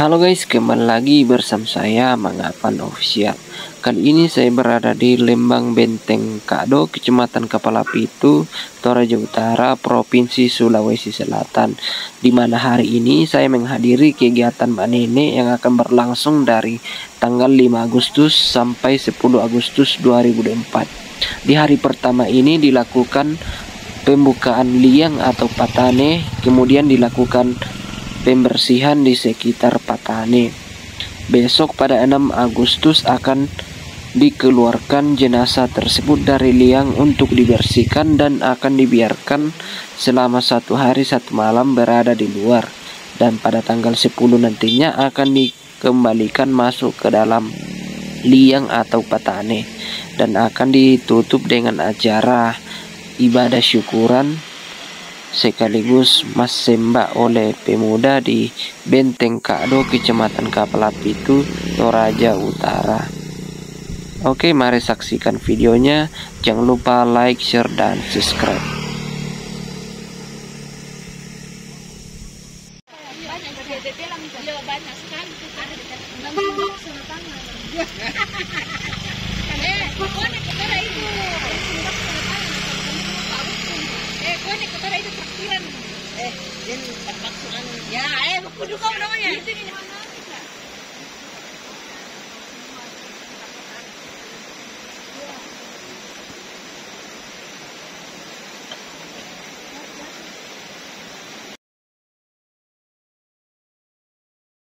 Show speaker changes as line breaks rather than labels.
Halo guys, kembali lagi bersama saya Mangapan Official. Kali ini saya berada di Lembang Benteng Kado, Kecamatan Kepala Pitu, Toraja Utara, Provinsi Sulawesi Selatan. Di mana hari ini saya menghadiri kegiatan Mbak Nene yang akan berlangsung dari tanggal 5 Agustus sampai 10 Agustus 2024. Di hari pertama ini dilakukan pembukaan liang atau patane, kemudian dilakukan pembersihan di sekitar patane. Besok pada 6 Agustus akan dikeluarkan jenazah tersebut dari liang untuk dibersihkan dan akan dibiarkan selama 1 hari 1 malam berada di luar. Dan pada tanggal 10 nantinya akan dikembalikan masuk ke dalam liang atau patane dan akan ditutup dengan acara ibadah syukuran sekaligus mas sembah oleh pemuda di Benteng Kado, Kecamatan Kepala Pitu, Toraja Utara. Oke, mari saksikan videonya. Jangan lupa like, share, dan subscribe.
Ya, aku dukung namanya.